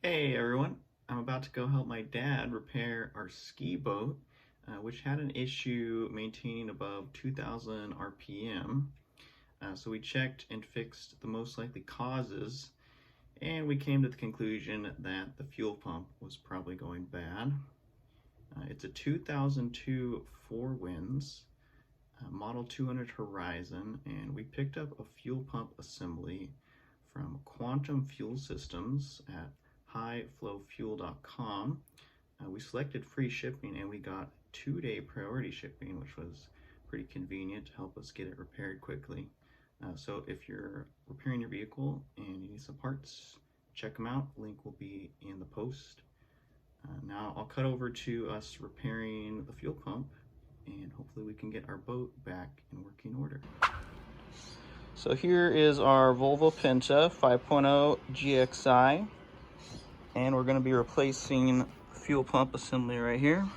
Hey everyone, I'm about to go help my dad repair our ski boat, which had an issue maintaining above 2000 RPM. So we checked and fixed the most likely causes, and we came to the conclusion that the fuel pump was probably going bad. It's a 2002 Winns, model 200 Horizon, and we picked up a fuel pump assembly from Quantum Fuel Systems at highflowfuel.com. We selected free shipping and we got 2-day priority shipping, which was pretty convenient to help us get it repaired quickly. So if you're repairing your vehicle and you need some parts, check them out. Link will be in the post. Now I'll cut over to us repairing the fuel pump, and hopefully we can get our boat back in working order. So here is our Volvo Penta 5.0 GXi. And we're going to be replacing the fuel pump assembly right here.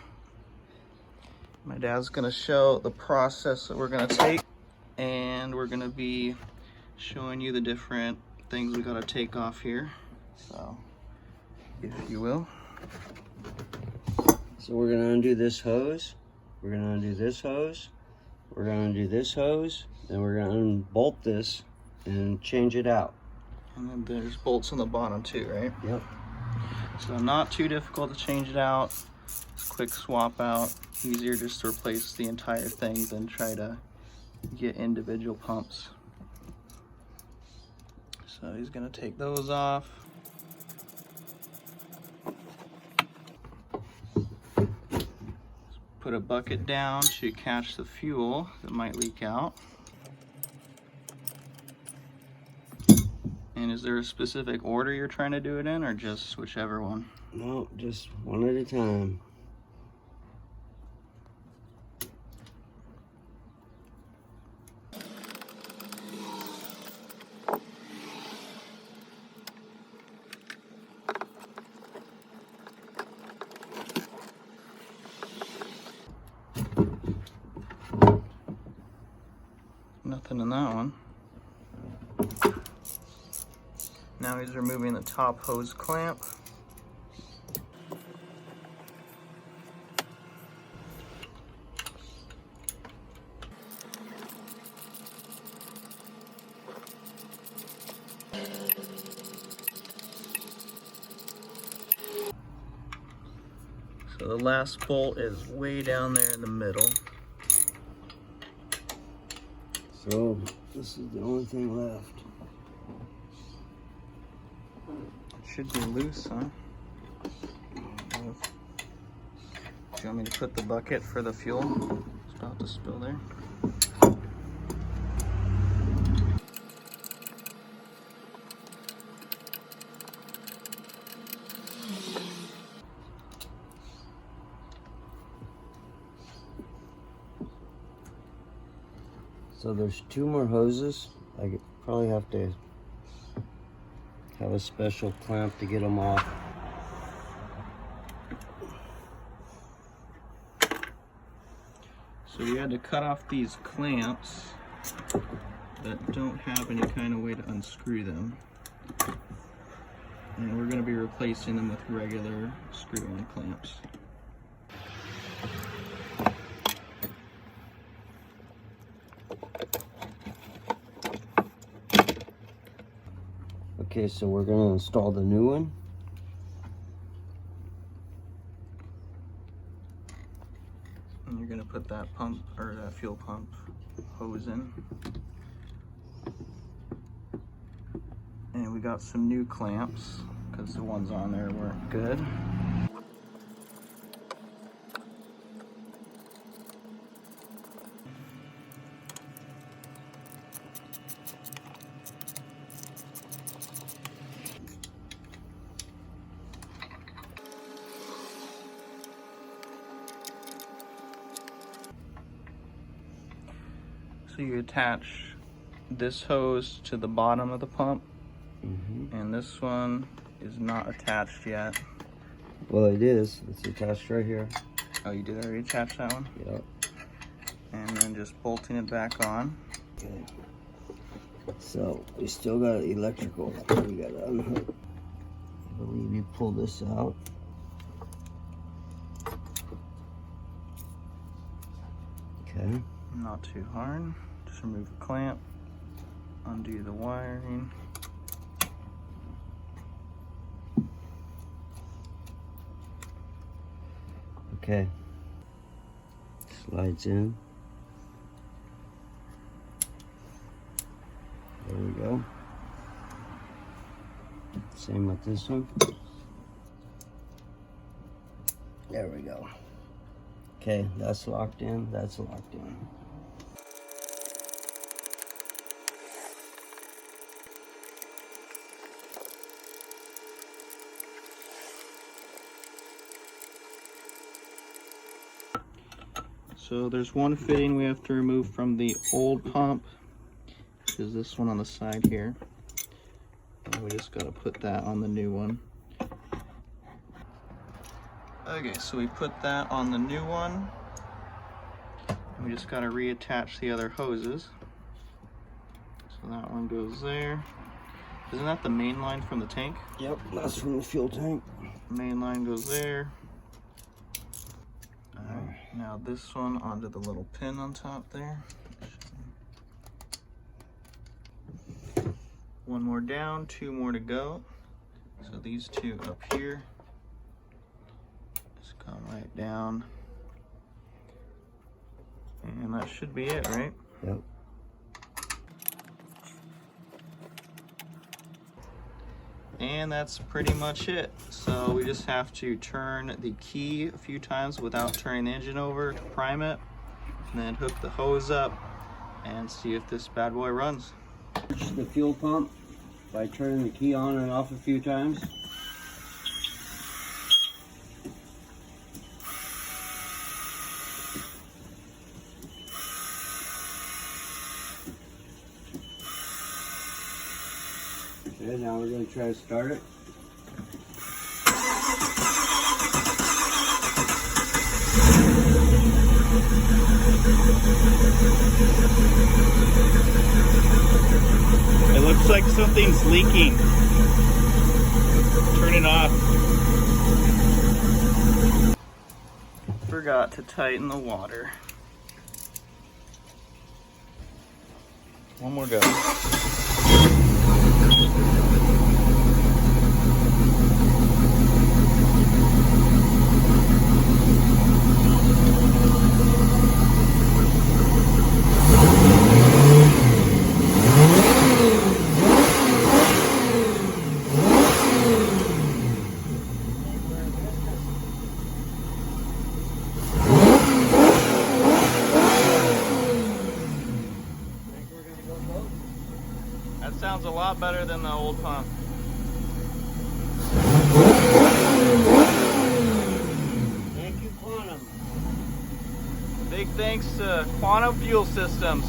My dad's going to show the process that we're going to take, and we're going to be showing you the different things we got to take off here. So, if you will. So we're going to undo this hose, we're going to undo this hose, we're going to undo this hose, then we're going to unbolt this and change it out. And then there's bolts on the bottom too, right? Yep. So not too difficult to change it out. It's a quick swap out. Easier just to replace the entire thing than try to get individual pumps. So he's gonna take those off. Put a bucket down to catch the fuel that might leak out. And is there a specific order you're trying to do it in, or just whichever one? No, just one at a time. Nothing in that one. Now he's removing the top hose clamp. So the last bolt is way down there in the middle. So this is the only thing left. It should be loose, huh? Do you want me to put the bucket for the fuel? It's about to spill there. So there's 2 more hoses. I could probably have to have a special clamp to get them off. So we had to cut off these clamps that don't have any kind of way to unscrew them. And we're going to be replacing them with regular screw-on clamps. Okay, so we're going to install the new one. And you're going to put that pump, or that fuel pump hose in. And we got some new clamps because the ones on there weren't good. So you attach this hose to the bottom of the pump, and this one is not attached yet. Well, it is. It's attached right here. Oh, you did already attach that one? Yep. And then just bolting it back on. Okay. So we still got electrical. We got to unhook. I believe you pull this out. Okay. Not too hard. Just remove the clamp, undo the wiring. Okay. Slides in. There we go. Same with this one. There we go. Okay, that's locked in, that's locked in. So there's one fitting we have to remove from the old pump, which is this one on the side here. And we just gotta put that on the new one. Okay, so we put that on the new one. And we just gotta reattach the other hoses. So that one goes there. Isn't that the main line from the tank? Yep, that's from the fuel tank. Main line goes there. Alright, now this one onto the little pin on top there. One more down, two more to go. So these two up here just come right down. And that should be it, right? Yep. And that's pretty much it. So we just have to turn the key a few times without turning the engine over to prime it, and then hook the hose up and see if this bad boy runs. The fuel pump by turning the key on and off a few times. Okay, now we're going to try to start it. It looks like something's leaking. Turn it off. Forgot to tighten the water. One more go. That sounds a lot better than the old pump. Thank you, Quantum. Big thanks to Quantum Fuel Systems.